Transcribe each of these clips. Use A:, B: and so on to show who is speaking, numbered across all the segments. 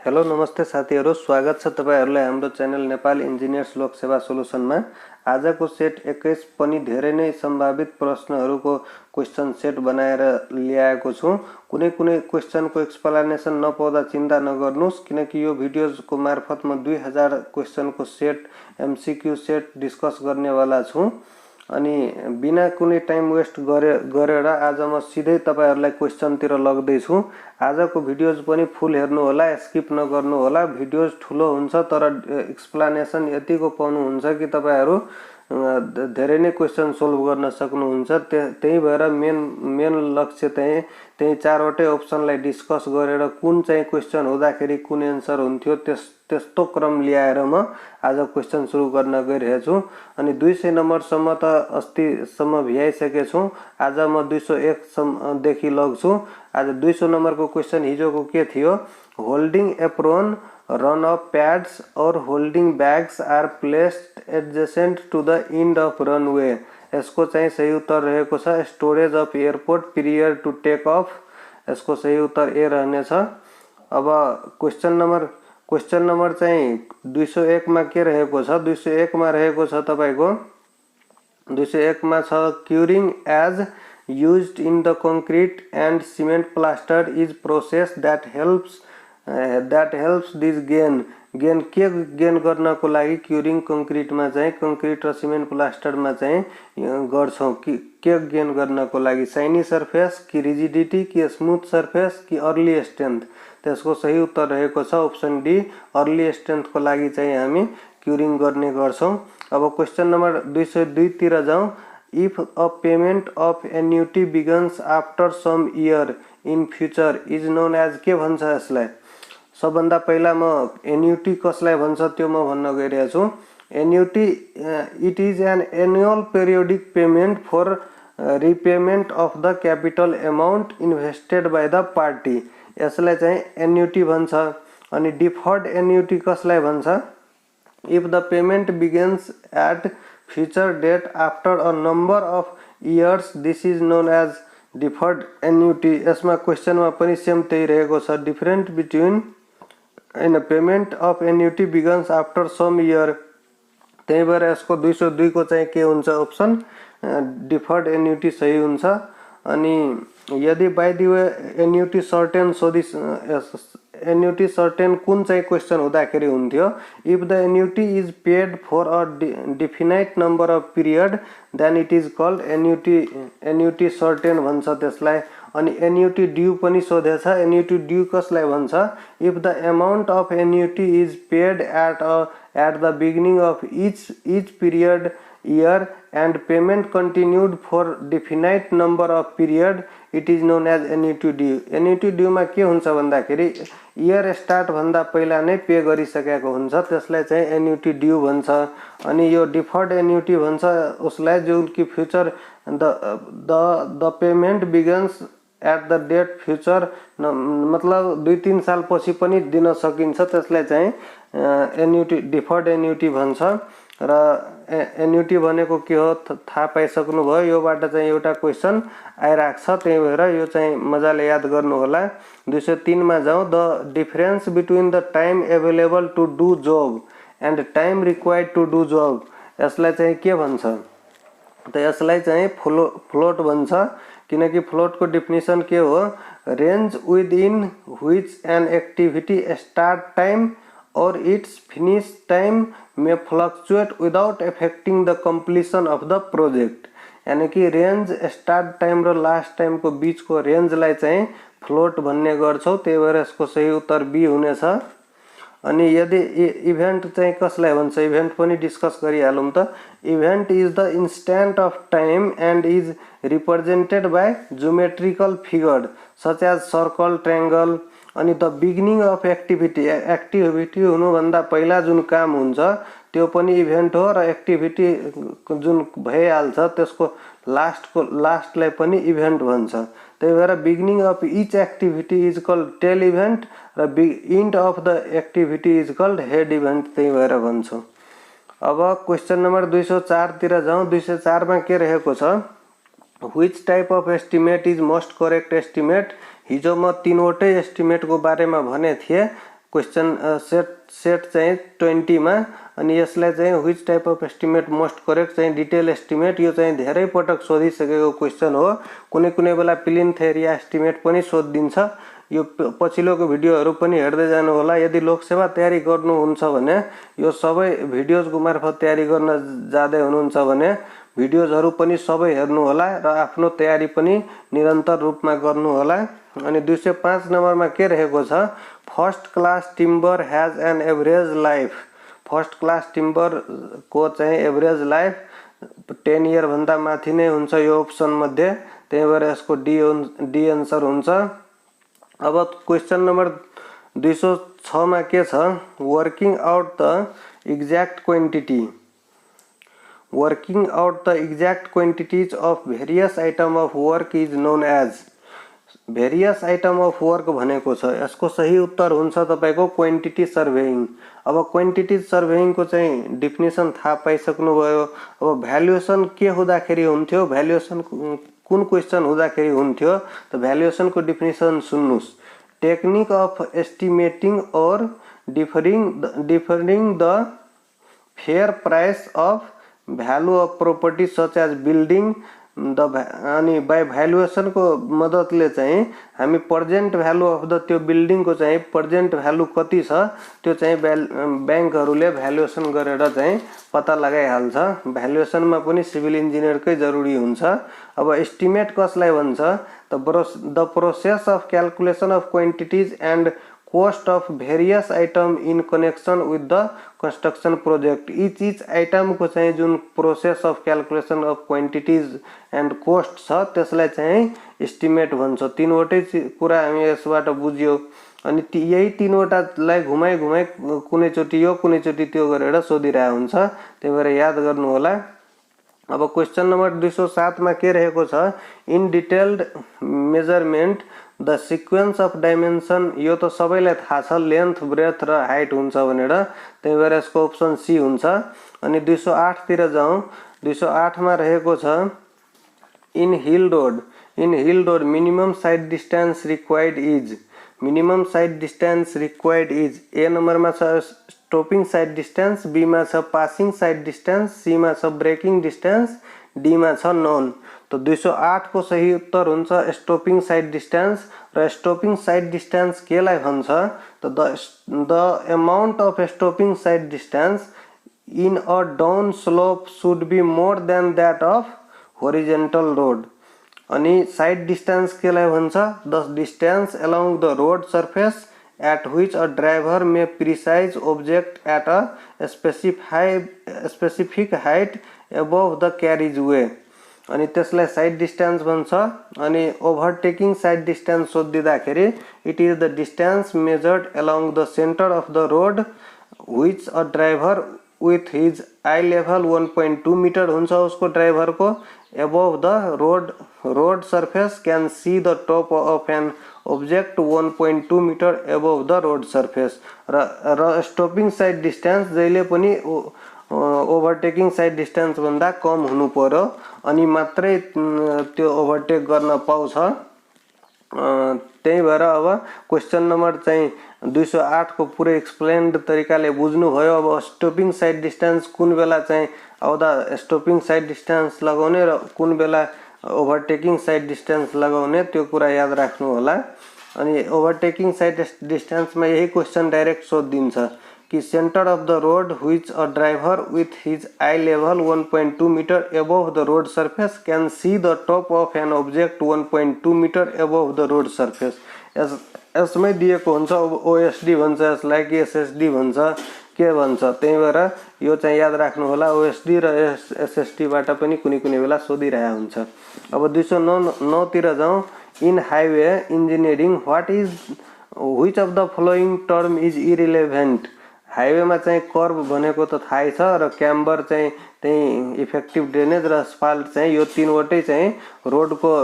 A: Hello नमस्ते साथीहरु, स्वागत छ तपाईहरुलाई हाम्रो च्यानल नेपाल इन्जिनियर्स लोक सेवा सोलुसनमा। आजको सेट 21 पनि धेरै नै सम्भावित प्रश्नहरुको क्वेशन सेट बनाएर ल्याएको छु। कुनै क्वेशनको एक्सप्लेनेसन नपाउँदा चिन्ता नगर्नुस्, किनकि यो भिडियोजको मार्फत म 2000 क्वेशनको सेट एमसीक्यू सेट डिस्कस गर्नेवाला छु। अनि बिना कुनै टाइम वेस्ट गरेर आज म सिधै तपाईहरुलाई क्वेशनतिर लग्दै छु। आजको भिडियोज पनि फुल हेर्नु होला, स्किप नगर्नु होला। भिडियोज ठुलो हुन्छ तर एक्सप्लेनेसन यतिको पाउनु हुन्छ कि तपाईहरु धेरै नै क्वेशन सोल्भ गर्न सक्नुहुन्छ। त्यही भएर मेन लक्ष्य त्यही चारवटै अप्सनलाई डिस्कस गरेर कुन चाहिँ क्वेशन हुँदाखेरि कुन एन्सर हुन्थ्यो त्यस्तो क्रम ल्याएर म आज क्वेशन सुरु गर्न गइरहेको छु। अनि 200 नम्बरसम्म त अस्तिसम्म भ्याइसकेको छु। आज म 201 देखि लग्छु। आज 200 नम्बरको क्वेशन हिजोको के थियो? Holding apron, run of pads or holding bags are placed adjacent to the end of runway। यसको चाहिँ सही उत्तर रहेको छ storage of airport prior to take off. यसको सही उत्तर ए रहनेछ। अब क्वेशन नम्बर चाहिँ 201 मा के रहेको छ? 201 मा रहेको छ तपाईको 201 मा छ curing as used in the concrete and cement plaster is process that helps this gain के गेन गर्नको लागि क्युरिङ कंक्रीट मा चाहिँ कंक्रीट र सिमेन्ट प्लास्टर मा चाहिँ गर्छौं। के गेन गर्नको लागि? शाइनी सरफेस कि रिजिडिटी कि स्मूथ सरफेस कि अर्ली स्ट्रेंथ? त्यसको सही उत्तर रहेको छ अप्सन डी, अर्ली स्ट्रेंथ को लागि चाहिँ हामी क्युरिङ गर्ने गर्छौं। अब क्वेशन नम्बर 202 तिर जाउँ। If a payment of annuity begins after some year in future is known as के भन्छ यसलाई? सबभन्दा पहिला म एन्युटी कसलाई भन्छ त्यो म भन्न गइरहेको छु। Annuity it is an annual periodic payment for repayment of the capital amount invested by the party. यसलाई चाहिँ एन्युटी भन्छ। अनि डिफर्ड एन्युटी कसलाई भन्छ? If the payment begins at future date after a number of years this is known as deferred annuity। यसमा क्वेशनमा पनि same त्यही रहेको छ। Different between in payment of annuity begins after some year. त्यही भएर यसको 202 को चाहिँ के हुन्छ? अप्सन डिफर्ड एन्युटी सही हुन्छ। अनि यदि by the way annuity certain annuity certain कुन चाहिँ क्वेशन हुँदाखेरि हुन्थ्यो? If the annuity is paid for a definite number of period then it is called annuity certain भन्छ त्यसलाई। अनि एन्युटी ड्यू पनि सोधेछ। एन्युटी ड्यू कसलाई भन्छ? If the amount of annuity is paid at the beginning of each period year and payment continued for definite number of period it is known as annuity due। annuity due मा के हुन्छ भन्दाखेरि year start भन्दा पहिला नै pay गरिसकेको हुन्छ, त्यसलाई चाहिँ एन्युटी ड्यू भन्छ। अनि यो डिफर्ड एन्युटी भन्छ उसलाई जुन कि future the payment begins at the date future, मतलब 2-3 साल पछि पनि दिन सकिन्छ, त्यसलाई चाहिँ एन्युटी डिफर्ड एन्युटी भन्छ। र एन्युटी भनेको के हो थाहा पाइसक्नु भयो। योबाट चाहिँ एउटा क्वेशन आइराख्छ, त्यही भएर यो चाहिँ मजाले याद गर्नु होला। 203 मा जाउँ। The difference between the time available to do job and time required to do job, यसलाई चाहिँ के भन्छ? त यसलाई चाहिँ फ्लोट भन्छ। किनकि फ्लोट को डेफिनेसन के हो? Range within which an activity start time or its finish time may fluctuate without affecting the completion of the project। यानी कि रेंज स्टार्ट टाइम र लास्ट टाइम को बीच को रेंजलाई चाहिँ फ्लोट भन्ने गर्छौं। त्यही भएर यसको सही उत्तर बी हुनेछ। अनि यदि इभेन्ट चाहिँ कसलाई भन्छ? इभेन्ट पनि डिस्कस गरिहालौं त। Event is the instant of time and is represented by geometrical figure such as circle, triangle. अनि द बिगिनिङ अफ एक्टिभिटी हुनुभन्दा पहिला जुन काम हुन्छ त्यो पनि इभेन्ट हो, र एक्टिभिटी जुन भइहाल्छ त्यसको लास्टलाई पनि इभेन्ट भन्छ। त्यही भएर beginning of each activity is called tail event र end of the activity is called head event. त्यही भएर भन्छौं। अब क्वेशन नम्बर 204 तिर जाउँ। 204 मा के रहेको छ? Which type of estimate is most correct estimate? हिजो म 3वटै एस्टिमेट को बारेमा भने थिए। क्वेशन सेट चाहिँ 20 मा अनि यसलाई चाहिँ which type of estimate most correct चाहिँ डिटेल एस्टिमेट यो चाहिँ धेरै पटक सोधिसकेको क्वेशन हो। कुनै कुनै बेला प्लिन्थ एरिया एस्टिमेट पनि सोधिदिन्छ। यो पछिल्लोको भिडियोहरु पनि हेर्दै जानु होला। यदि लोकसेवा तयारी गर्नुहुन्छ भने यो सबै भिडियोजको मार्फत तयारी गर्न जाँदै हुनुहुन्छ भने भिडियोजहरु पनि सबै हेर्नु होला र आफ्नो तयारी पनि निरन्तर रूपमा गर्नु होला। अनि 205 नम्बरमा के रहेको छ, first class timber has an average life. First class timber को चाहिँ एभरेज लाइफ 10 इयर भन्दा माथि नै हुन्छ यो अप्सन मध्ये, त्यही भएर यसको डी आन्सर हुन्छ। अब क्वेशन नम्बर 206 मा के छ, working out the exact quantity. Working out the exact quantities of various item of work is known as. Various item of work भनेको छ, यसको सही उत्तर हुन्छ तपाईको क्वान्टिटी सर्वेइङ। अब क्वान्टिटी सर्वेइङ को चाहिँ डेफिनेसन थाहा पाइसक्नु भयो। अब भ्यालुएसन के हुँदाखेरि हुन्थ्यो, भ्यालुएसन कुन क्वेशन हुँदाखेरि हुन्थ्यो त भ्यालुएसन को डेफिनेसन सुन्नुस्, technique of estimating or differing the fair price of value of property such as building the अनि बाइ भ्यालुएसन को मद्दतले चाहिँ हामी प्रेजेन्ट भ्यालु अफ द त्यो बिल्डिङ को चाहिँ प्रेजेन्ट भ्यालु कति छ त्यो चाहिँ बैंकहरुले भ्यालुएसन गरेर चाहिँ पत्ता लगाइहाल्छ। भ्यालुएसनमा पनि सिभिल इन्जिनियरकै जरुरी हुन्छ। अब एस्टिमेट कसलाई भन्छ, the process of calculation of quantities and cost of various item in connection with the construction project। each item को चाहिँ जुन process of calculation of quantities and cost छ त्यसलाई चाहिँ एस्टिमेट भन्छ। तीनवटै कुरा हामी यसबाट बुझ्यो। अनि यही तीनवटालाई घुमाइ कुनै चोटी यो कुनै चोटी त्यो गरेर सोधिरहेको हुन्छ, त्यही भएर याद गर्नु होला। अब क्वेशन नम्बर 207 मा के रहेको छ, in detailed measurement the sequence of dimension. यो त सबैलाई थाहा छ लेन्थ ब्रेथ र हाइट हुन्छ भनेर, त्यही भएर यसको अप्सन सी हुन्छ। अनि 208 तिर जाउँ। 208 मा रहेको छ, in hill road minimum side distance required is. Minimum side distance required is a नम्बरमा छ स्टॉपिंग साइड डिस्टेन्स, बी मा छ पासिङ साइड डिस्टेन्स, सी मा छ ब्रेकिङ डिस्टेन्स, डी मा छ नन। तो 208 को सही उत्तर हुन्छ स्टॉपिंग साइड डिस्टेन्स। र स्टॉपिंग साइड डिस्टेन्स केलाई भन्छ त the amount of stopping sight distance in a down slope should be more than that of horizontal road. अनि साइड डिस्टेन्स केलाई भन्छ, the distance along the road surface at which a driver may precise object at a specific height above the carriageway। अनि त्यसलाई side distance भन्छ। अनि overtaking side distance सोधिँदाखेरि it is the distance measured along the centre of the road which a driver with his eye level 1.2 metre हुन्छ उसको driver को, above the road surface can see the top of an object 1.2 meter above the road surface। र stopping sight distance जहिले पनि ओभरटेकिङ side distance भन्दा कम हुनु पर्यो अनि मात्रै त्यो ओभरटेक गर्न पाउँछ। त्यही भएर अब क्वेशन नम्बर चाहिँ 208 को पुरै एक्सप्लेन्ड तरिकाले बुझ्नु भयो। अब स्टॉपिंग साइड डिस्टेन्स कुन बेला चाहिँ आउँदा स्टॉपिंग साइड डिस्टेन्स लगाउने र कुन बेला ओभरटेकिङ साइड डिस्टेन्स लगाउने त्यो कुरा याद राख्नु होला। अनि ओभरटेकिङ साइड डिस्टेन्समा यही क्वेशन डाइरेक्ट सोधिदिन्छ कि centre of the road which a driver with his eye level 1.2 metre above the road surface can see the top of an object 1.2 metre above the road surface. यसमै दिएको हुन्छ OSD भन्छ यसलाई कि SSD भन्छ के भन्छ, त्यही भएर यो चाहिँ याद राख्नु होला। ओएसडी र एसएसडी बाट पनि कुनै बेला सोधिरहेको हुन्छ। अब 209 तिर जाउँ। In highway engineering which of the following term is irrelevant. हाइवेमा चाहिँ कर्भ भनेको त थाहै छ र क्याम्बर चाहिँ त्यही इफेक्टिभ ड्रेनेज र अस्फाल्ट चाहिँ यो तीनवटै चाहिँ रोडको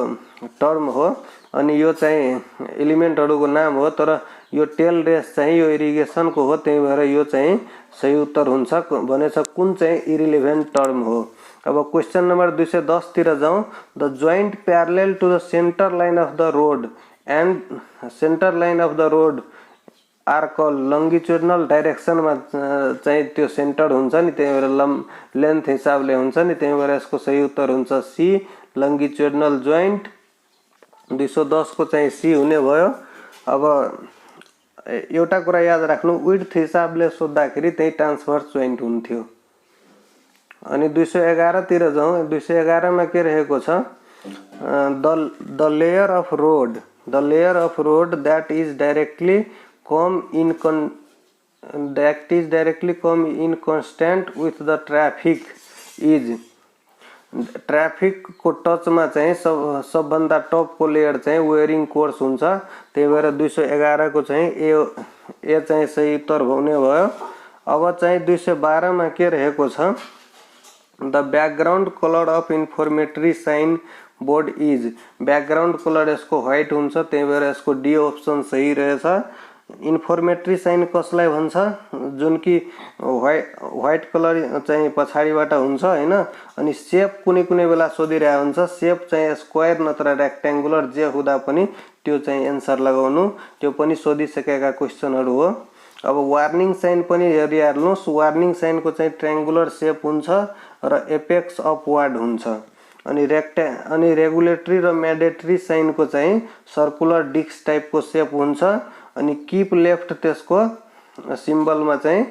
A: टर्म हो। अनि यो चाहिँ एलिमेन्टहरुको नाम हो, तर यो टेल रेस चाहिँ यो इरिगेसनको हो, त्यही भएर यो चाहिँ सही उत्तर हुन्छ भनेछ कुन चाहिँ इरिलेभेन्ट टर्म हो। अब क्वेशन नम्बर 210 तिर जाउँ। The joint parallel to the centre line of the road and centre line of the road are call longitudinal डाइरेक्सनमा चाहिँ त्यो सेन्टर हुन्छ नि, त्यही भएर लेन्थ हिसाबले हुन्छ नि, त्यही भएर यसको सही उत्तर हुन्छ सी लङ्गिट्युडनल जोइन्ट। 210 को चाहिँ सी हुने भयो। अब एउटा कुरा याद राख्नु, विड्थ हिसाबले सोद्धाखेरि त्यही ट्रान्सभर्स जोइन्ट हुन्थ्यो। अनि 211 तिर जाउँ। 211 मा के रहेको छ, the layer off road that is directly com in constant with the traffic is, traffic को टच में चाहिँ सबभन्दा टप को लेयर चाहिँ वेयरिङ कोर्स हुन्छ, त्यही भएर 211 को चाहिँ ए चाहिँ सही उत्तर हुने भयो। अब चाहिँ 212 मा के रहेको छ, the background colour of informatory sign board is, background colour यसको व्हाइट हुन्छ, त्यही भएर यसको डी अप्सन सही रहेछ। इन्फर्मेटरी साइन कसलाई भन्छ, जुन कि व्हाइट कलर चाहिँ पछाडिबाट हुन्छ हैन। अनि शेप कुनै कुनै बेला सोधिरहेको हुन्छ, शेप चाहिँ स्क्वायर नत्र रेक्टेंगुलर जे हुँदा पनि त्यो चाहिँ एन्सर लगाउनु, त्यो पनि सोधिसकेका क्वेशनहरु हो। अब वार्निङ साइन पनि हेरिहाल्नुस्, वार्निङ साइन को चाहिँ ट्रायंगुलर शेप हुन्छ र एपेक्स अपवर्ड हुन्छ। अनि रेगुलेटरी र म्यान्डेटरी साइन को चाहिँ सर्कुलर डिस्क टाइप को शेप हुन्छ। अनि कीप लेफ्ट त्यसको सिम्बल में चाहिँ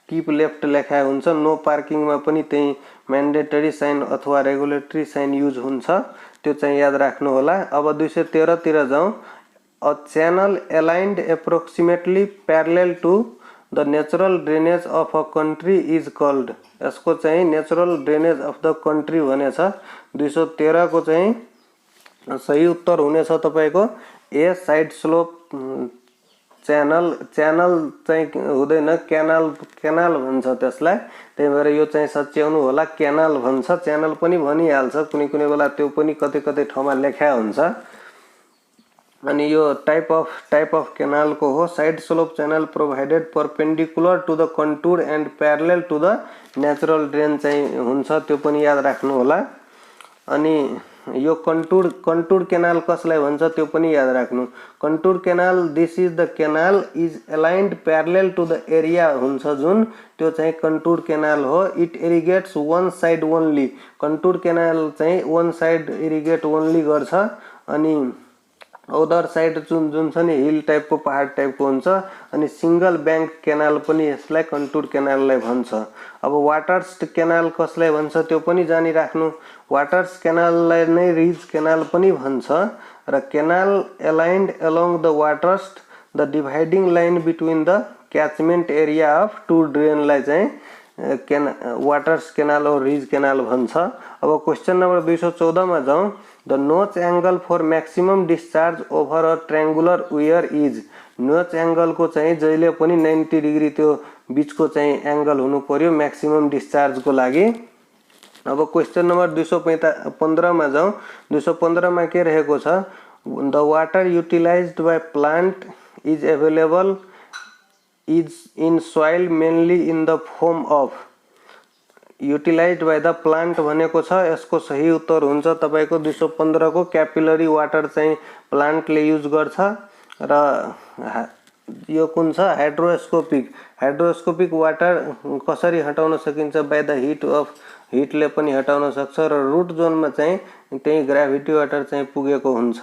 A: कीप लेफ्ट लेखा हुन्छ। नो पार्किङ में पनि त्यही म्यान्डेटरी साइन अथवा रेगुलेटरी साइन युज हुन्छ, त्यो चाहिँ याद राख्नु होला। अब 213 तिर जाउँ। A channel aligned approximately parallel to the natural drainage of a country is called, यसको चाहिँ natural drainage of the country भनेछ। 213 को चाहिँ सही उत्तर हुनेछ तपाईको ए साइड स्लोप च्यानल चाहिँ हुँदैन, केनाल भन्छ त्यसलाई, त्यही भएर यो चाहिँ सच्याउनु होला, केनाल भन्छ। च्यानल पनि भनिहाल्छ, कुनै कुनै बेला त्यो पनि कतै कतै ठाउँमा लेखा हुन्छ। अनि यो टाइप अफ केनाल को हो। Side slope channel provided perpendicular to the contour and parallel to the natural drain चाहिँ हुन्छ, त्यो पनि याद राख्नु होला। अनि यो कंटूर केनाल कसलाई भन्छ त्यो पनि याद राख्नु। Contour canal, this is the canal is aligned parallel to the area हुन्छ जुन, त्यो चाहिँ कंटूर केनाल हो। It irrigates one side only, contour canal चाहिँ वन साइड इरिगेट ओन्ली गर्छ। अनि अदर साइड जुन छ नि हिल टाइप को पहाड टाइप को हुन्छ। अनि सिंगल बैंक केनाल पनि यसलाई कंटूर केनाललाई भन्छ। अब वाटर्स केनाल कसलाई भन्छ त्यो पनि जानी राख्नु। वाटर्स केनाललाई नै रिज केनाल पनि भन्छ र canal aligned along the waters the dividing line between the catchment area of two ड्रेनलाई चाहिँ waters canal or ridge canal भन्छ। अब क्वेश्चन नंबर 214 में जाऊँ। The notch angle for maximum discharge over a triangular weir is, notch angle को चाहिँ जहिले पनि 90 डिग्री त्यो बीचको चाहिँ एंगल हुनु पर्यो मैक्सिमम डिस्चार्ज को लागि। अब क्वेश्चन नंबर 215 में जाऊँ। 215 में के रहेको छ, the water utilised by plant is available is in soil mainly in the form of, utilised by the plant भनेको छ, यसको सही उत्तर हुन्छ तपाईको 215 को क्यापिलरी वाटर चाहिँ प्लान्टले युज गर्छ। र यो कुन छ, हाइड्रोस्कोपिक वाटर कसरी हटाउन सकिन्छ, बाय द हिटले पनि हटाउन सक्छ। र रूट जोनमा चाहिँ त्यही ग्राभिटी वाटर चाहिँ पुगेको हुन्छ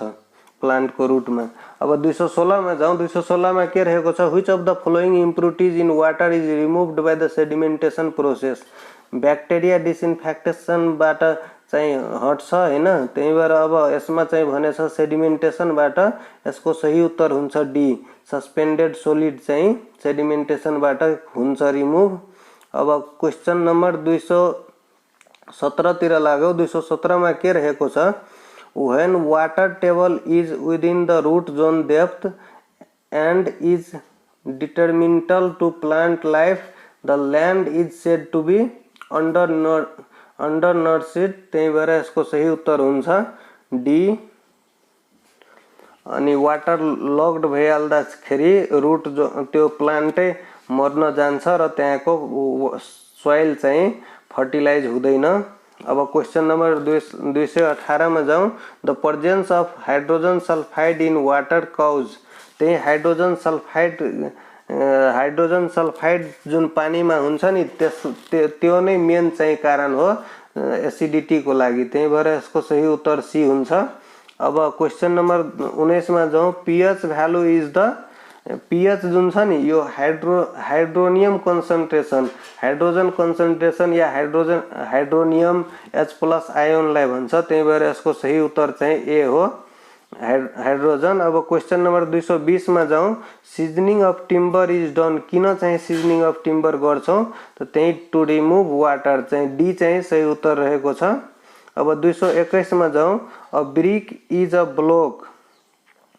A: प्लान्ट को रूट में। अब 216 में जाऊँ। 216 में के रहेको छ, which of the following impurities in water is removed by the sedimentation process, bacteria disinfection बाट चाहिँ हट्छ हैन, त्यही भएर अब यसमा चाहिँ भनेछ सेडिमेन्टेसन बाट, यसको सही उत्तर हुन्छ डी, सस्पेन्डेड सोलिड चाहिँ सेडिमेन्टेसन बाट हुन्छ रिमूव। अब क्वेश्चन नंबर 217 तिर लाग्यो। 217 में के रहेको छ, when water table is within the root zone depth and is detrimental to plant life, the land is said to be undernourished, त्यही भएर यसको सही उत्तर हुन्छ डी। अनि वाटर लक्ड भइहाल्दाखेरि रूट त्यो प्लान्टै मर्न जान्छ र त्यहाँको सोइल चाहिँ फर्टिलाइज हुँदैन। अब क्वेश्चन नंबर 218 में जाऊँ। The presence of hydrogen sulphide in water cause, त्यही हाइड्रोजन सल्फाइड हाइड्रोजन सल्फाइड जुन पानीमा हुन्छ नि त्यो नै मेन चाहिँ कारण हो एसिडिटी को लागि। त्यही भएर यसको सही उत्तर सी हुन्छ। अब क्वेश्चन नम्बर 19 मा जाउँ। PH value is the pH जुन छ नि यो हाइड्रोनियम कन्सन्ट्रेसन, हाइड्रोजन कन्सन्ट्रेसन या हाइड्रोनियम H+ आयोनलाई भन्छ। त्यही भएर यसको सही उत्तर चाहिँ ए हो, हाइड्रोजन। अब क्वेश्चन नम्बर 220 मा जाउँ। Seasoning of timber is done, किन चाहिँ सिजनिङ अफ टिम्बर गर्छौं त त्यही टु रिमुभ वाटर, चाहिँ डी चाहिँ सही उत्तर रहेको छ। अब 221 मा जाउँ। A brick is a block,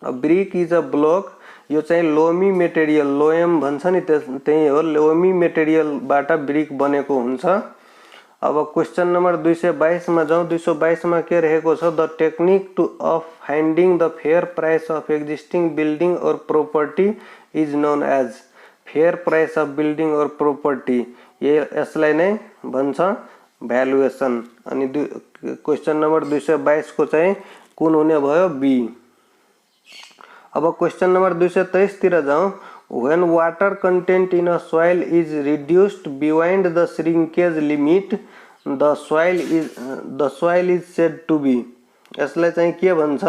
A: a brick is a block, यो चाहिँ लोमी मेटेरियल, लोयम भन्छ नि त्यही हो, लोमी मेटेरियलबाट ब्रिक बनेको हुन्छ। अब क्वेश्चन नम्बर 222 मा जाउँ। 222 मा के रहेको छ? The technique to of finding the fair price of existing building or property is known as, fair price of building or property, यसलाई नै भन्छ भ्यालुएसन। अनि क्वेश्चन नम्बर 222 को चाहिँ कुन हुने भयो? बी। अब क्वेश्चन नम्बर 223 तिर जाउँ। When water content in a soil is reduced beyond the shrinkage limit, the soil is said to be, यसलाई चाहिँ के भन्छ?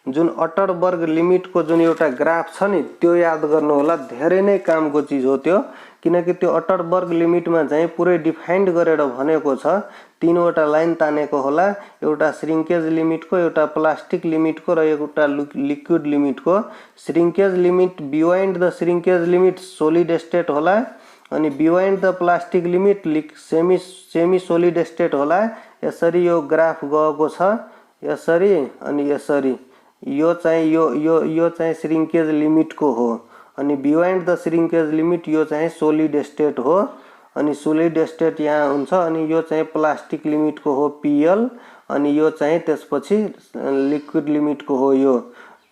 A: जुन अटरबर्ग लिमिट को जुन एउटा ग्राफ छ नि त्यो याद गर्नु होला, धेरै नै कामको चीज हो त्यो, किनकि त्यो अटरबर्ग लिमिटमा चाहिँ पुरै डिफाइन्ड गरेर भनेको छ। तीनवटा लाइन तानेको होला, एउटा श्रिंकेज लिमिटको, एउटा प्लास्टिक लिमिटको र एउटा लिक्विड लिमिटको। Shrinkage limit beyond the shrinkage limit solid state होला, अनि beyond the plastic limit semi solid state होला। यसरी यो ग्राफ गएको छ, यसरी अनि यसरी। यो चाहिँ यो चाहिँ श्रिंकेज लिमिट को हो, अनि बियोन्ड द श्रिंकेज लिमिट यो चाहिँ सोलिड स्टेट हो, अनि सोलिड स्टेट यहाँ हुन्छ। अनि यो चाहिँ प्लास्टिक लिमिट को हो पीएल, अनि यो चाहिँ त्यसपछि लिक्विड लिमिट को हो यो।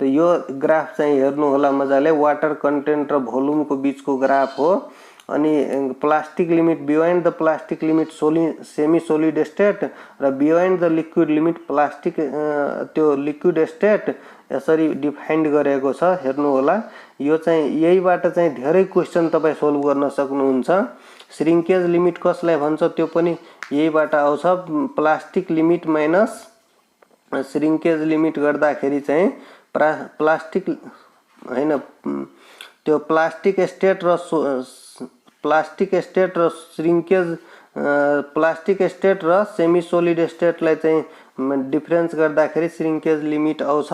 A: त यो ग्राफ चाहिँ हेर्नु होला मजाले, वाटर कन्टेन्ट र भोल्युम को बीच को ग्राफ हो। अनि plastic limit beyond the plastic limit semi solid state र beyond the liquid limit plastic त्यो लिक्विड स्टेट, यसरी डिफाइन्ड गरेको छ, हेर्नु होला। यो चाहिँ यहीबाट चाहिँ धेरै क्वेशन तपाई सोल्भ गर्न सक्नुहुन्छ। श्रिंकेज लिमिट कसलाई भन्छ त्यो पनि यहीबाट आउँछ। Plastic limit minus shrinkage limit गर्दाखेरि चाहिँ प्लास्टिक हैन, त्यो प्लास्टिक स्टेट र श्रिंकेज प्लास्टिक स्टेट र सेमी सोलिड स्टेटलाई चाहिँ डिफरेन्स गर्दाखेरि श्रिंकेज लिमिट आउँछ।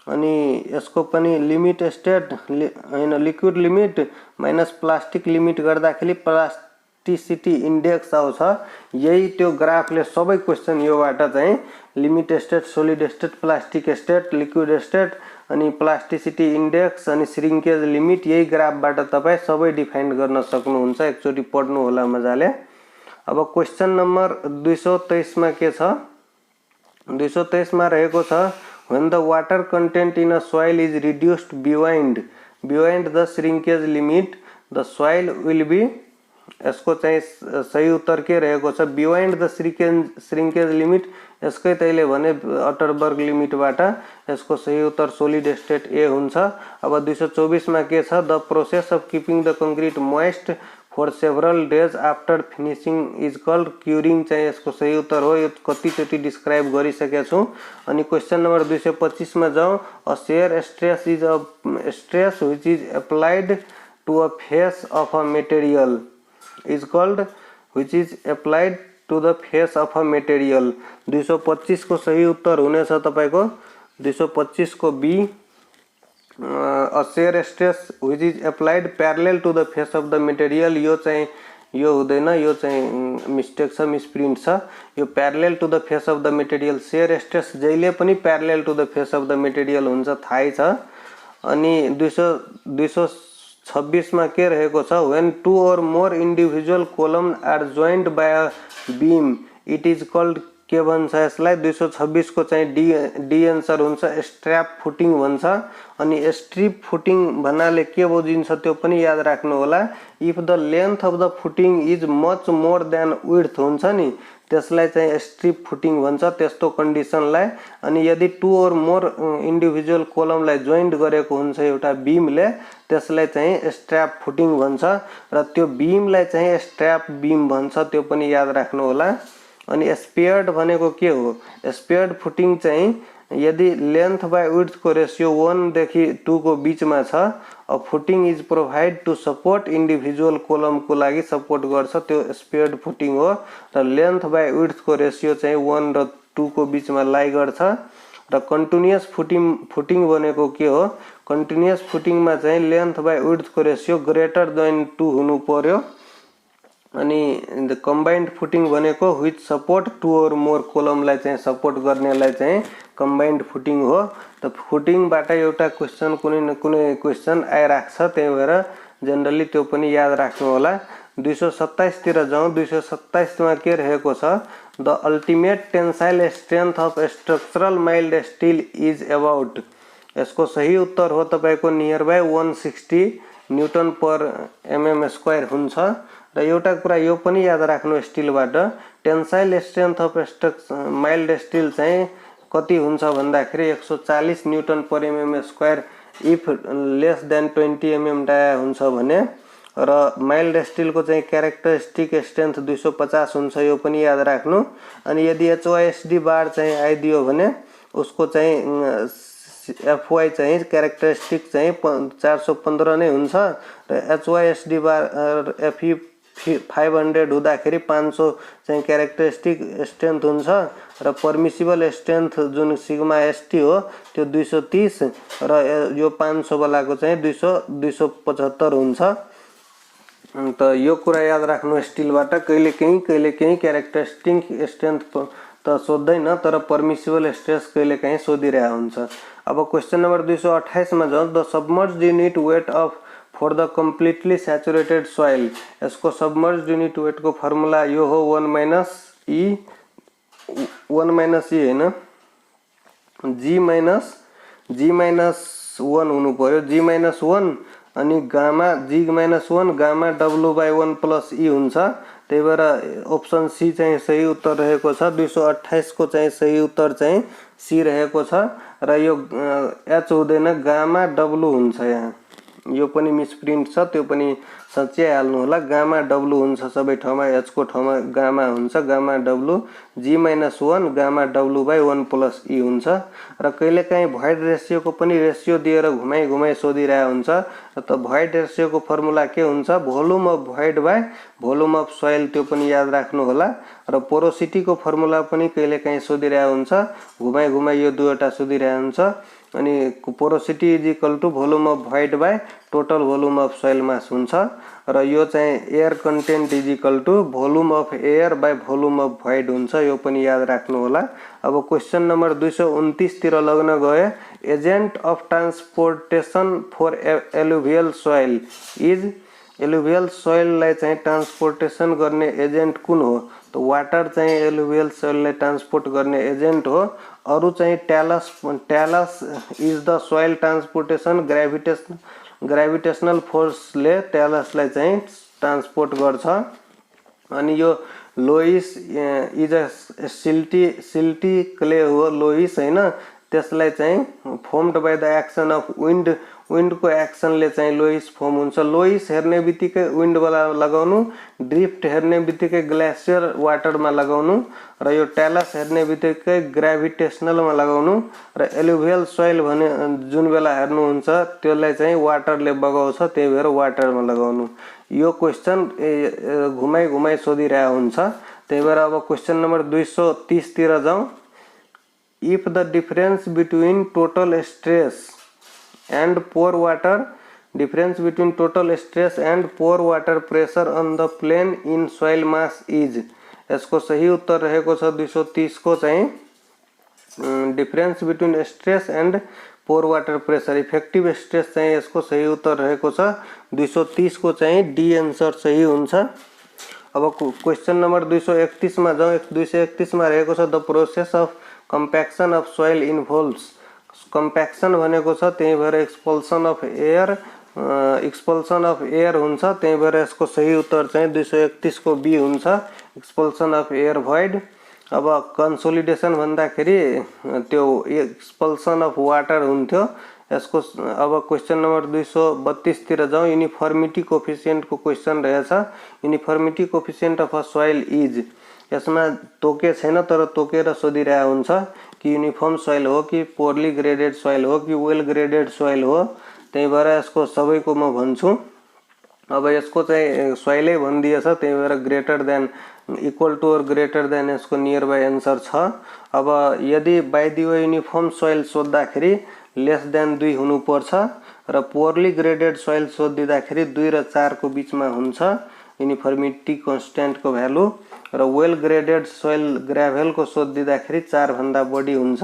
A: अनि यसको पनि लिमिट स्टेट हैन liquid limit minus plastic limit गर्दाखेरि प्लास्टिसिटी इन्डेक्स आउँछ। यही त्यो ग्राफले सबै क्वेशन योबाट चाहिँ limit state, solid state, plastic state, liquid state अनि प्लास्टिसिटी इन्डेक्स अनि श्रिंकेज लिमिट, यही ग्राफबाट तपाई सबै डिफाइन गर्न सक्नुहुन्छ। एकचोटी पढ्नु होला मजाले। अब क्वेशन नम्बर 223 मा के छ? 223 मा रहेको छ when the water content in a soil is reduced beyond the shrinkage limit, the soil will be, यसको चाहिँ सही उत्तर के रहेको छ? बियोन्ड द श्रिंकेज लिमिट, यसकै तैले भने अटरबर्ग लिमिटबाट, यसको सही उत्तर सोलिड स्टेट ए हुन्छ। अब 224 मा के छ? The process of keeping the concrete moist for several days after finishing is called curing, चाहिँ यसको सही उत्तर हो। यो कतिचोटी डिस्क्राइब गरिसकेको छु। अनि क्वेशन नम्बर 225 मा जाउँ। A shear stress is a stress which is applied to a face of a material is called, which is applied to the face of a material. 225 को सही उत्तर हुनेछ तपाईको 225 को B. A shear stress which is applied parallel to the face of the material, यो चाहिँ यो हुँदैन, यो चाहिँ मिस्टेक छ, मिसप्रिन्ट छ। यो parallel to the face of the material, shear stress जहिले पनि parallel to the face of the material हुन्छ, थाहै छ। अनि 226 मा के रहेको छ? When two or more individual column are joined by a beam it is called के भन्छ यसलाई 226 को चाहिँ डी एन्सर हुन्छ स्ट्र्याप फुटिङ भन्छ। अनि स्ट्रिप फुटिङ भन्नाले के बुझिन्छ त्यो पनि याद राख्नु होला। If the length of the footing is much more than width हुन्छ नि त्यसलाई चाहिँ स्ट्रिप फुटिङ भन्छ त्यस्तो कन्डिसनलाई। अनि यदि 2 और मोर इन्डिभिजुअल कोलमलाई जोइन्ट गरेको हुन्छ एउटा बीमले त्यसलाई चाहिँ स्ट्र्याप फुटिङ भन्छ र त्यो बीमलाई चाहिँ स्ट्र्याप बीम भन्छ त्यो पनि याद राख्नु होला। अनि स्पेयर्ड भनेको के हो? स्पेयर्ड फुटिङ चाहिँ यदि लेन्थ बाई विड्थ को रेसियो 1 देखि 2 को बीचमा छ footing is provide to support individual column को लागि सपोर्ट गर्छ त्यो स्पेयर्ड फुटिङ हो। र लेन्थ बाई विड्थ को रेसियो चाहिँ 1 र 2 को बीचमा लाई गर्छ। र कन्टिन्युअस फुटिङ भनेको के हो? कन्टिन्युअस फुटिङमा चाहिँ लेन्थ बाई विड्थ को रेसियो ग्रेटर देन 2 हुनु पर्यो। अनि द कम्बाइन्ड फुटिङ भनेको व्हिच सपोर्ट 2 और मोर कोलमलाई चाहिँ सपोर्ट गर्नेलाई चाहिँ कम्बाइन्ड फुटिङ हो। त फुटिङबाट एउटा क्वेसन कुनै न कुनै क्वेसन आइराख्छ त्यही भएर जनरली त्यो पनि याद राख्नु होला। 227 तिर जाउँ। 227 मा के रहेको छ? The ultimate tensile strength of structural mild steel is about. यसको सही उत्तर हो तपाईको near by 160 newton per mm square हुन्छ। र एउटा कुरा यो पनि याद राख्नु स्टिलबाट tensile strength of mild steel चाहिँ कति हुन्छ भन्दाखेरि 140 newton per mm square if less than 20 mm dia हुन्छ भने र माइल्ड स्टील को चाहिँ क्यारेक्टरिस्टिक स्ट्रेन्थ 250 हुन्छ यो पनि याद राख्नु। अनि यदि एचवाईएसडी बार चाहिँ आइदियो भने उसको चाहिँ एफवाई चाहिँ क्यारेक्टरिस्टिक चाहिँ 415 नै हुन्छ र एचवाईएसडी बार एफई 500 हुँदाखेरि 500 चाहिँ क्यारेक्टरिस्टिक स्ट्रेन्थ हुन्छ र पर्मिसिबल स्ट्रेन्थ जुन सिग्मा एसटी हो त्यो 230 र यो 500 वालाको चाहिँ 275 हुन्छ। त यो कुरा याद राख्नु स्टिलबाट कहिले कहीं क्यारेक्टरिस्टिक स्ट्रेन्थ त सोध्दैन तर पर्मिसिबल स्ट्रेस कहिले कहीं सोधिरहेको हुन्छ। अब क्वेसन नम्बर 228 मा जाउँ। The submerged unit weight of for the completely saturated soil. यसको सबमर्ज्ड यूनिट वेट को फर्मुला यो हो 1 माइनस ई हैन जी माइनस 1 हुनु पर्यो। जी माइनस 1 अनि gamma G minus 1 gamma W by 1 plus e हुन्छ। त्यही भएर अप्सन सी चाहिँ सही उत्तर रहेको छ। 228 को चाहिँ सही उत्तर चाहिँ सी रहेको छ र यो एच हुँदैन गामा डब्लु हुन्छ। यहाँ यो पनि मिसप्रिन्ट छ त्यो पनि सच्याइहाल्नु होला। गामा डब्लु हुन्छ सबै ठाउँमा एच को ठाउँमा गामा हुन्छ gamma W G minus 1 gamma W by 1 plus e हुन्छ। र कहिले काहीँ भोइड रेसियो को पनि रेसियो दिएर घुमाई सोधिरहेको हुन्छ। त भोइड रेसियो को फर्मुला के हुन्छ? Volume of void by volume of soil त्यो पनि याद राख्नु होला। र पोरोसिटी को फर्मुला पनि कहिले काहीँ सोधिरहेको हुन्छ घुमाई यो दुईवटा सोधिरहेको हुन्छ। अनि porosity is equal to volume of void by total volume of soil mass हुन्छ। र यो चाहिँ air content is equal to volume of air by volume of void हुन्छ यो पनि याद राख्नु होला। अब क्वेसन नम्बर 229 तिर लग्न गए। Agent of transportation for alluvial soil is. Alluvial सोइललाई चाहिँ ट्रान्सपोर्टेसन गर्ने एजेन्ट कुन हो? त वाटर चाहिँ एलुभियल सोइललाई ट्रान्सपोर्ट गर्ने एजेन्ट हो। अरु चाहिँ talus is the soil transportation gravitational फोर्सले ट्यालसलाई चाहिँ ट्रान्सपोर्ट गर्छ। अनि यो loess is a silty clay हो लोइस हैन त्यसलाई चाहिँ formed by the action of wind को एक्सनले चाहिँ लोइस फर्म हुन्छ। लोइस हेर्ने बित्तिकै विन्ड वाला लगाउनु ड्रिफ्ट हेर्ने बित्तिकै ग्लेसियर वाटरमा लगाउनु र यो ट्यालस हेर्ने बित्तिकै ग्राभिटेशनलमा लगाउनु र एलुभियल सोइल भने जुन बेला हेर्नुहुन्छ त्यसलाई चाहिँ वाटरले बगाउँछ त्यही भएर वाटरमा लगाउनु। यो क्वेसन घुमाई सोधिरहेको हुन्छ त्यही भएर अब क्वेसन नम्बर 230 तिर जाउँ। If the difference between total stress and pore water pressure on the plane in soil mass is. यसको सही उत्तर रहेको छ 230 को चाहिँ difference between stress and pore water pressure effective stress चाहिँ यसको सही उत्तर रहेको छ 230 को चाहिँ डी आन्सर सही हुन्छ। अब क्वेश्चन नंबर 231 मा जाउँ। 231 मा रहेको छ the process of compaction of soil involves. Compaction भनेको छ त्यही भएर एक्सपल्सन अफ एयर हुन्छ, त्यही भएर यसको सही उत्तर चाहिँ 231 को बी हुन्छ, एक्सपल्सन अफ एयर भोइड। अब कन्सोलिडेसन भन्दाखेरि त्यो एक्सपल्सन अफ वाटर हुन्थ्यो यसको। अब क्वेश्चन नंबर 232 तिर जाउँ। युनिफर्मिटी कोफिसिएन्ट को क्वेश्चन रहेछ। Uniformity coefficient of a soil is, यसमा तोके छैन तर तोकेर सोधिरहेको हुन्छ कि युनिफर्म सोइल हो कि पोरली ग्रेडेड सोइल हो कि वेल ग्रेडेड सोइल हो, त्यही भएर यसको सबैको म भन्छु। अब यसको चाहिँ सोइलै भनिदिएछ, त्यही भएर ग्रेटर देन इक्वल टू और ग्रेटर देन यसको नियर बाई एन्सर छ। अब यदि by the way uniform soil सोद्धाखेरि लेस देन 2 हुनुपर्छ र पोरली ग्रेडेड सोइल सोधिँदाखेरि 2 र 4 को बीचमा हुन्छ युनिफर्मिटी कन्स्टेन्ट को भ्यालु, र वेल ग्रेडेड सोइल ग्राभेल को सोधिँदाखेरि 4 भन्दा बढी हुन्छ,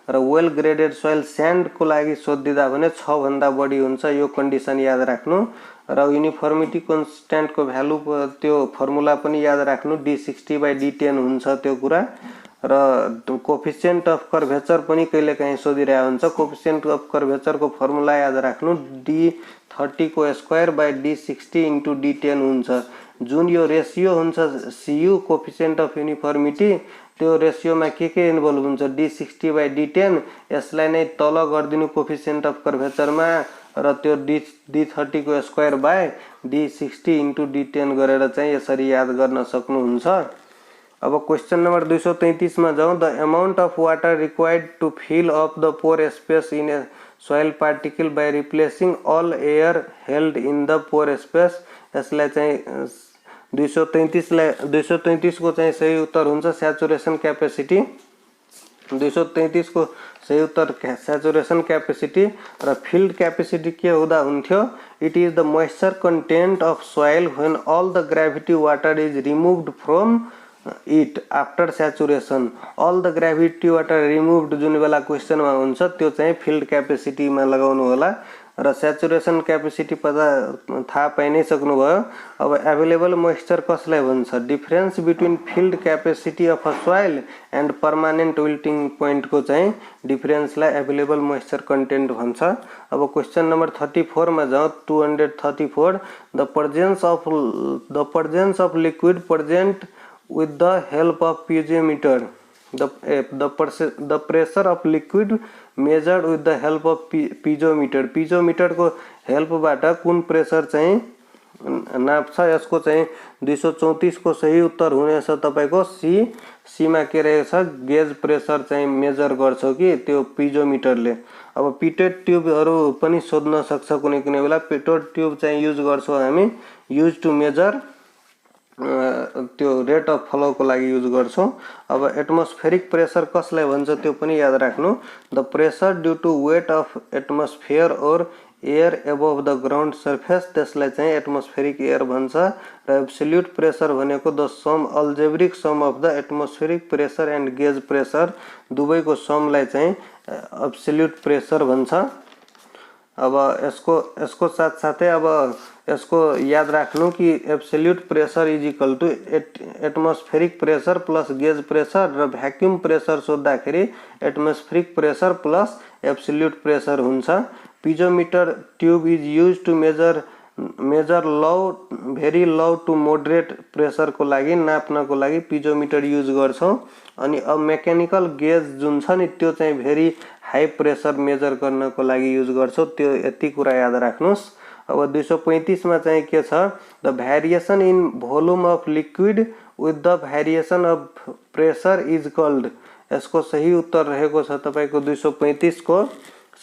A: र वेल ग्रेडेड सोइल स्यान्ड को लागि सोधिँदा भने 6 भन्दा बढी हुन्छ। यो कन्डिसन याद राख्नु। र युनिफर्मिटी कन्स्टेन्ट को भ्यालु त्यो फर्मुला पनि याद राख्नु, d60/d10 हुन्छ त्यो कुरा। र कोफिसिएन्ट अफ कर्भेचर पनि कहिलेकाहीँ सोधिरहेको हुन्छ। कोफिसिएन्ट अफ कर्भेचर को फर्मुला याद राख्नु, d30 को square by d60 into d10 हुन्छ। जुन यो रेसियो हुन्छ CU कोफिसिएन्ट अफ युनिफर्मिटी, त्यो रेसियोमा के इन्भल्भ हुन्छ, d60/d10, यसलाई नै तल गरिदिनु कोफिसिएन्ट अफ कर्भेचरमा, र त्यो d30 को square by d60 into d10 गरेर चाहिँ यसरी याद गर्न सक्नुहुन्छ। अब क्वेश्चन नंबर 233 में जाऊँ। The amount of water required to fill up the pore space in a soil particle by replacing all air held in the pore space. यसलाई चाहिँ 233 को चाहिँ सही उत्तर हुन्छ सैचुरेशन कैपेसिटी। 233 को सही उत्तर सैचुरेशन कैपेसिटी। र फिल्ड कैपेसिटी के हुँदा हुन्थ्यो, it is the moisture content of soil when all the gravity water is removed from it after saturation. All the gravity water removed जुन बेला क्वेश्चन में हुन्छ त्यो चाहिँ फिल्ड कैपेसिटी में लगाउनु होला। र सैचुरेशन कैपेसिटी पता थाहा पाइ नै सक्नुभयो। अब एभाइलेबल मोइस्चर कसलाई भन्छ, difference between field capacity of a soil and permanent wilting point को चाहिँ डिफरेंसलाई एभाइलेबल मोइस्चर कंटेंट भन्छ। अब क्वेश्चन नंबर 34 में जाऊँ। 234 the presence of liquid present with the help of piezometer, the pressure of liquid measured with the help of piezometer। piezometer को help बाट कुन pressure चाहिँ नाप्छ, यसको चाहिँ 234 को सही उत्तर हुनेछ तपाईको सी मा के रहेछ, गेज प्रेसर चाहिँ मेजर गर्छ कि त्यो पिजोमिटरले। अब पिटेड ट्युबहरु पनि सोध्न सक्छ कुनै कुनै बेला। पिटेड ट्युब चाहिँ युज गर्छौं हामी, युज टु मेजर त्यो रेट अफ फ्लो को लागि युज गर्छौं। अब एटमोस्फेरिक प्रेसर कसलाई भन्छ त्यो पनि याद राख्नु, the pressure due to weight of atmosphere or air above the ground surface, त्यसलाई चाहिँ एटमोस्फेरिक एयर भन्छ। र एब्सोल्युट प्रेसर भनेको the sum algebraic sum of the atmospheric pressure and gauge pressure, दुवैको समलाई चाहिँ एब्सोल्युट प्रेसर भन्छ। अब यसको साथ साथै अब यसको याद राख्नु कि absolute pressure is equal to atmospheric pressure plus gauge pressure, र भ्याक्युम प्रेसर सोध्दाखेरि atmospheric pressure plus absolute pressure हुन्छ। Piezometer tube is use to measure low very low to moderate pressure को लागि नाप्नको लागि पिजोमिटर युज गर्छौं। अनि अब मेकानिकल गेज जुन छ नि त्यो चाहिँ भेरी हाई प्रेसर मेजर गर्नको लागि युज गर्छौं। त्यो यति कुरा याद राख्नुस्। अब 235 मा चाहिँ के छ, the variation in volume of liquid with the variation of pressure is called. यसको सही उत्तर रहेको छ तपाईको 235 को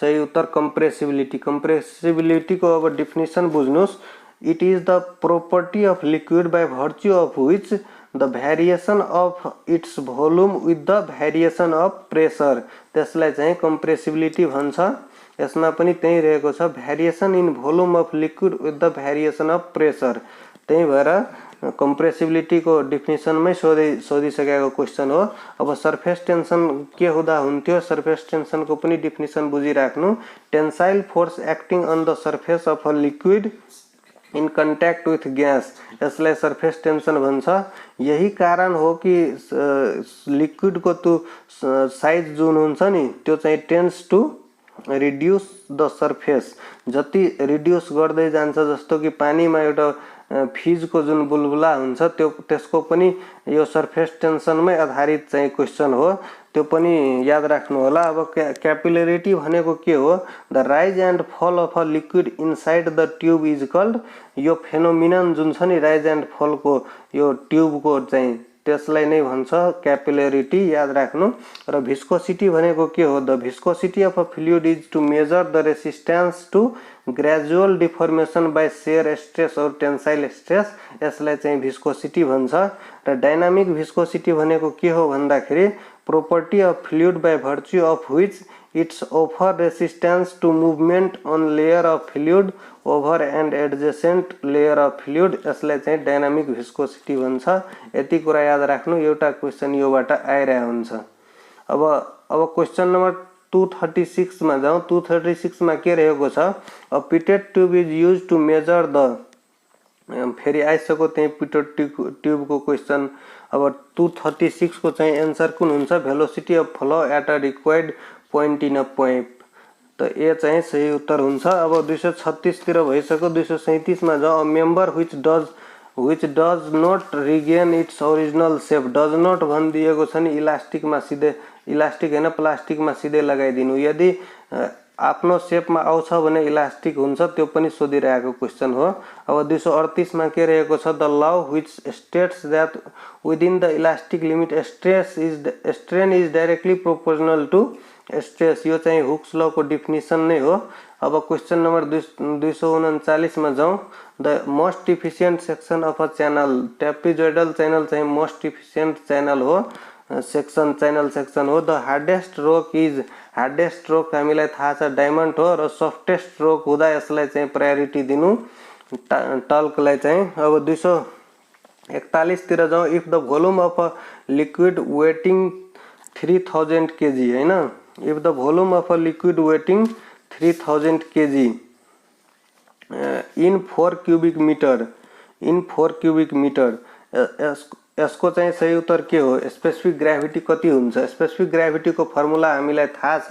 A: सही उत्तर कंप्रेसिबिलिटी। कंप्रेसिबिलिटी को अब डेफिनेसन बुझ्नुस्, it is the property of liquid by virtue of which the variation of its volume with the variation of pressure, त्यसलाई चाहिँ कंप्रेसिबिलिटी भन्छ। यसमा पनि त्यही रहेको छ, variation in volume of liquid with the variation of pressure. त्यही भएर कंप्रेसिबिलिटी को डेफिनेसन में सोधिसकेको क्वेश्चन हो। अब सरफेस टेंशन के हुँदा हुन्थ्यो, सरफेस टेंशन को पनि डेफिनेसन बुझिराख्नु, tensile force acting on the surface of a liquid in contact with gas, यसलाई सरफेस टेन्सन भन्छ। यही कारण हो कि लिक्विडको त्यो साइज जुन हुन्छ नि त्यो चाहिँ tends to reduce the surface, जति रिड्युस गर्दै जान्छ, जस्तो कि पानीमा एउटा फिजको जुन बुलबुला हुन्छ त्यो त्यसको पनि यो सरफेस टेन्सनमै आधारित चाहिँ क्वेसन हो, त्यो पनि याद राख्नु होला। अब क्यापिलरिटी भनेको के हो? The rise and fall of a liquid inside the tube is called, यो फेनोमिनन जुन छ नि राइज एन्ड फलको यो ट्युबको चाहिँ त्यसलाई नै भन्छ क्यापिलरिटी, याद राख्नु। र भिस्कोसिटी भनेको के हो? The viscosity of a fluid is to measure the resistance to gradual deformation by shear stress or tensile stress, यसलाई चाहिँ भिस्कोसिटी भन्छ। र डाइनामिक भिस्कोसिटी भनेको के हो भन्दाखेरि property of fluid by virtue of which its offer resistance to movement on layer of fluid over and adjacent layer of fluid, यसलाई चाहिँ डायनामिक भिस्कोसिटी भन्छ। यति कुरा याद राख्नु, एउटा क्वेसन योबाट आइरहेको हुन्छ। अब क्वेसन नम्बर 236 मा जाउँ। 236 मा के रहेको छ? A pitot tube is use to measure the, फेरि आइसक्यो त्यही पिटेड ट्युबको क्वेसन। अब 236 को चाहिँ एन्सर कुन हुन्छ? Velocity of flow at a required point in a pipe, त ए चाहिँ सही उत्तर हुन्छ। अब 236 तिर भइसक्यो। 237 मा जाउँ। A member which does not regain its original shape, does not भनिदिएको छ नि इलास्टिकमा सिधै, इलास्टिक हैन प्लास्टिकमा सिधै लगाइदिनु, यदि आफ्नो सेपमा आउँछ भने इलास्टिक हुन्छ, त्यो पनि सोधिरहेको क्वेसन हो। अब 238 मा के रहेको छ? The law which states that within the elastic limit strain is directly proportional to stress, यो चाहिँ हुक्स लॉ को डेफिनेसन नै हो। अब क्वेसन नम्बर 239 मा जाउँ। The most efficient section of a channel, trapezoidal channel चाहिँ मोस्ट इफिसिएंट च्यानल हो, सेक्सन च्यानल सेक्सन हो। The hardest rock is, hardest rock हामीलाई थाहा छ डायमन्ड हो, र सफ्टेस्ट रोक हुँदा यसलाई चाहिँ प्रायोरिटी दिनु टल्कलाई चाहिँ। अब 241 तिर जाउँ। If the volume of a liquid waiting 3000 kg हैन, if the volume of a liquid waiting 3000 kg in 4 cubic meter, in 4 cubic meter, यसको चाहिँ सही उत्तर के हो? स्पेसिफिक ग्राभिटी कति हुन्छ? स्पेसिफिक ग्राभिटी को फर्मुला हामीलाई थाहा छ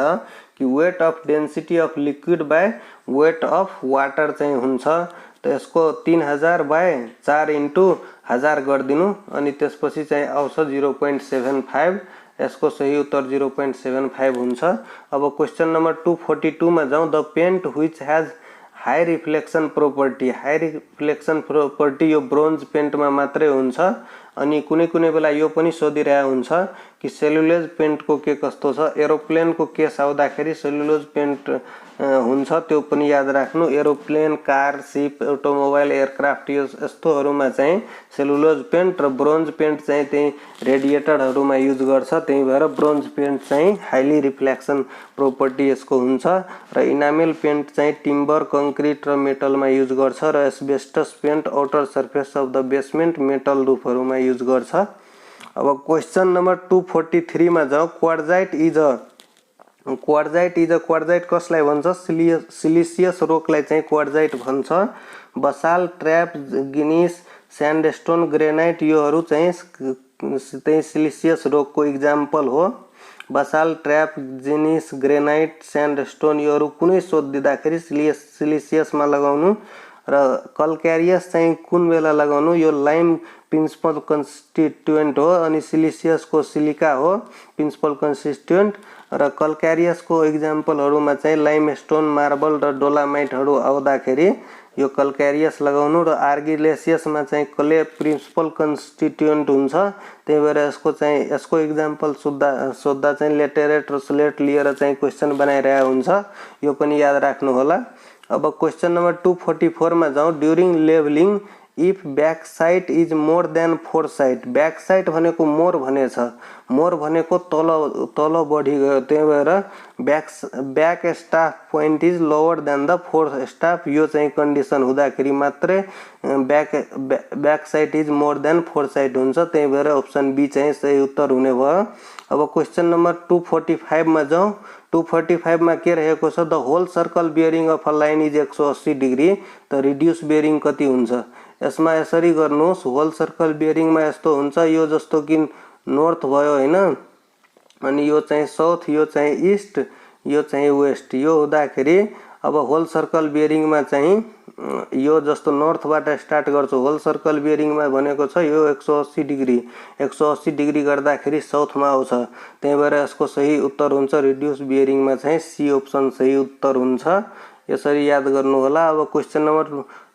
A: कि weight of density of liquid by weight of water चाहिँ हुन्छ। त यसको 3000 बाय 4 इन्टु 1000 गरिदिनु, अनि त्यसपछि चाहिँ आउँछ 0.75, यसको सही उत्तर 0.75 हुन्छ। अब क्वेसन नम्बर 242 मा जाउँ। The paint which has high reflection property, high reflection property यो ब्रोन्ज पेन्टमा मात्रै हुन्छ। अनि कुनै कुनै बेला यो पनि सोधिरहेको हुन्छ कि सेलुलोज पेन्टको के कस्तो छ? एरोप्लेनको केस आउँदाखेरि सेलुलोज पेन्ट हुन्छ, त्यो पनि याद राख्नु। Aeroplane, car, ship, automobile, aircraft यस्तोहरूमा चाहिँ सेलुलोज पेन्ट, र ब्रोन्ज पेन्ट चाहिँ त्यही रेडिएटरहरूमा युज गर्छ, त्यही भएर ब्रोन्ज पेन्ट चाहिँ हाइली रिफ्लेक्सन प्रोपर्टी यसको हुन्छ। र इनामेल पेन्ट चाहिँ टिम्बर, कंक्रिट र मेटलमा युज गर्छ, र asbestos paint outer surface of the basement metal रुफहरूमा युज गर्छ। अब क्वेसन नम्बर 243 मा जाउँ। क्वार्जाइट इज अ, क्वार्जाइट कसलाई भन्छ? सिलिसियस रोकलाई चाहिँ क्वार्जाइट भन्छ। बसाल, ट्र्याप, ग्नेस, स्यान्डस्टोन, ग्रेनाइट योहरू चाहिँ त्यही सिलिसियस रोकको इक्जाम्पल हो। बसाल, ट्र्याप, ग्नेस, ग्रेनाइट, स्यान्डस्टोन योहरू कुनै सोधिदिँदाखेरि सिलिसियसमा लगाउनु। र कल्क्यारियस चाहिँ कुन बेला लगाउनु? यो लाइम प्रिन्सिपल कन्स्टिट्युएन्ट हो, अनि सिलिसियसको सिलिका हो प्रिन्सिपल कन्स्टिट्युएन्ट। र कल्क्यारियसको इक्जाम्पलहरूमा चाहिँ लाइमस्टोन, मार्बल र डोलामाइटहरू आउँदाखेरि यो कल्क्यारियस लगाउनु। र आर्गिलेसियसमा चाहिँ क्ले प्रिन्सिपल कन्स्टिट्युएन्ट हुन्छ, त्यही भएर यसको इक्जाम्पल सोद्धा चाहिँ लेटेरेट र स्लेट लिएर चाहिँ क्वेसन बनाइरहेको हुन्छ, यो पनि याद राख्नु होला। अब क्वेसन नम्बर 244 मा जाउँ। During levelling if back side is more than four side, back side भनेको मोर भनेछ, मोर भनेको तल बढी गयो, त्यही भएर back staff point is lower then the four staff, यो चाहिँ कन्डिसन हुँदाखेरि मात्रै back side is more than four side हुन्छ, त्यही भएर अप्सन बी चाहिँ सही उत्तर हुने भयो। अब क्वेश्चन नम्बर 245 मा जाउँ। 245 मा के रहेको छ, the whole circle bearing of a line is 180 degree, त रिड्युस बियरिङ कति हुन्छ। यसमा यसरी गर्नुहोस्, होल सर्कल बियरिङमा यस्तो हुन्छ, यो जस्तो कि नर्थ भयो हैन, अनि यो चाहिँ साउथ, यो चाहिँ ईस्ट, यो चाहिँ वेस्ट, यो हुँदाखेरि अब होल सर्कल बियरिङमा चाहिँ यो जस्तो नर्थबाट स्टार्ट गर्छु, होल सर्कल बियरिङमा भनेको छ यो 180 डिग्री, 180 डिग्री गर्दाखेरि साउथमा आउँछ, त्यही भएर यसको सही उत्तर हुन्छ रिड्युस बियरिङमा चाहिँ सी अप्सन सही उत्तर हुन्छ। यसरी याद गर्नु होला। अब क्वेश्चन नम्बर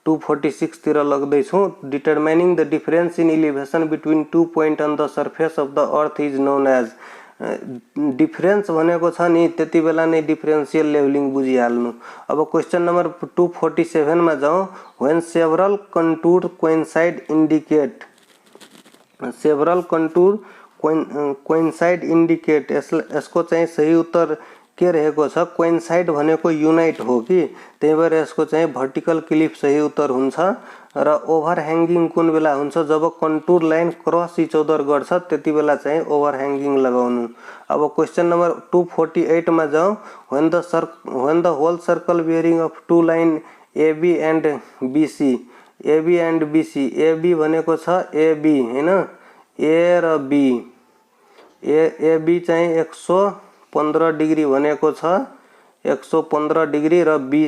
A: 246 तिर लग्दैछौँ। Determining the difference in elevation between two point on the surface of the earth is known as, difference भनेको छ नि त्यति बेला नै डिफरेन्शियल लेभलिङ बुझिहाल्नु। अब क्वेश्चन नम्बर 247 मा जाउँ। When several contour coincide indicate, several contour coincide indicate, यसको चाहिँ सही उत्तर के रहेको छ, कोइन्साइड भनेको युनाइट हो कि, त्यही भएर यसको चाहिँ भर्टिकल क्लिफ सही उत्तर हुन्छ। र ओभर ह्याङ्गिङ कुन बेला हुन्छ, जब contour line cross each other गर्छ त्यति बेला चाहिँ ओभर ह्याङ्गिङ लगाउनु। अब क्वेश्चन नम्बर 248 मा जाउँ। When the whole circle bearing of two line AB and BC, AB and BC, AB भनेको छ एबी हैन, ए र बी, एबी चाहिँ 115 डिग्री भनेको छ, 115 डिग्री, र बी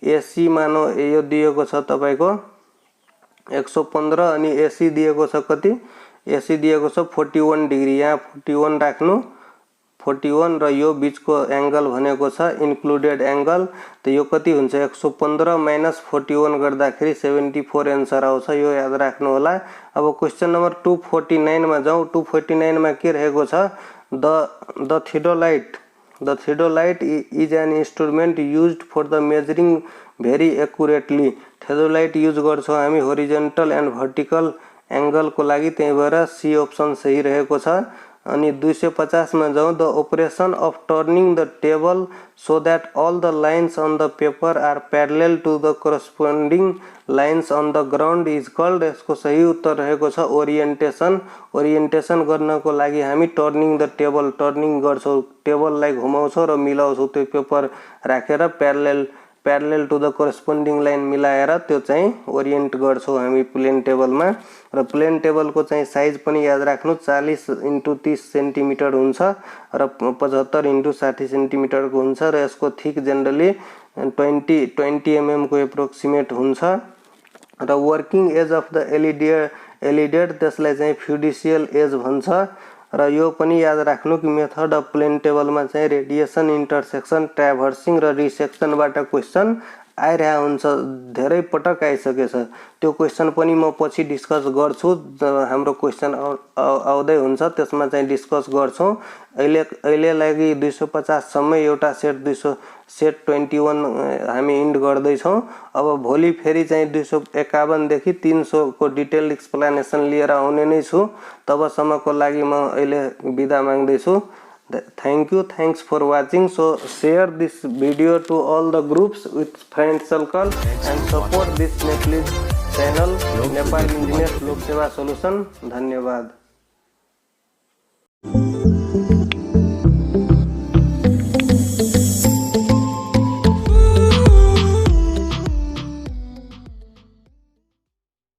A: एसी मानो यो दिएको छ तपाईको 115, अनि एसी दिएको छ कति, एसी दिएको छ 41 डिग्री, यहाँ 41 राख्नु, 41, र यो बीचको एंगल भनेको छ इन्क्लुडेड एंगल, त यो कति हुन्छ 115 माइनस 41 गर्दाखेरि 74 एन्सर आउँछ, यो याद राख्नु होला। अब क्वेश्चन नम्बर 249 मा जाउँ। 249 मा के रहेको छ, the theodolite, the theodolite is an instrument used for the measuring very accurately, theodolite use गर्छौं हामी होरिजोन्टल एन्ड भर्टिकल एंगल को लागि, त्यही भएर सी अप्सन सही रहेको छ। अनि 250 मा जाउँ। The operation of turning the table so that all the lines on the paper are parallel to the corresponding lines on the ground is called, यसको सही उत्तर रहेको छ ओरिएन्टेसन। ओरिएन्टेसन गर्नको लागि हामी टर्निङ द टेबल, टर्निङ गर्छौं, टेबललाई घुमाउँछौं र मिलाउँछौं, त्यो पेपर राखेर प्यारलेल टू द करस्पोन्डिङ लाइन मिलाएर त्यो चाहिँ ओरिएन्ट गर्छौं हामी प्लेन टेबलमा। र प्लेन टेबलको चाहिँ साइज पनि याद राख्नु, 40 × 30 सेन्टिमिटर हुन्छ र 75 × 60 सेन्टिमिटर को हुन्छ, र यसको थिक जनरली 20 mm को एप्रोक्सिमेट हुन्छ। र working edge of the alidade त्यसलाई चाहिँ फ्युडिसियल एज भन्छ। र यो पनि याद राख्नु कि मेथड अफ प्लेन टेबलमा चाहिँ रेडिएसन, इन्टरसेक्सन, ट्राभर्सिङ र रिसेक्सनबाट क्वेशन आइरहा हुन्छ, धेरै पटक आइसकेछ। त्यो क्वेशन पनि म पछि डिस्कस गर्छु, हाम्रो क्वेशन आउँदै हुन्छ त्यसमा चाहिँ डिस्कस गर्छौं। अहिले लागि 250 सम्म एउटा सेट 21 हामी इन्ड गर्दै छौं। अब भोलि फेरि चाहिँ 251 देखि 300 को डिटेल एक्सप्लेनेसन लिएर आउने नै छु। तबसम्मको लागि म अहिले बिदा माग्दै छु। Thanks for watching. So share this video to all the groups with friend circle and support this Nepalese channel Nepal Engineers Lok Seva Solution. धन्यवाद।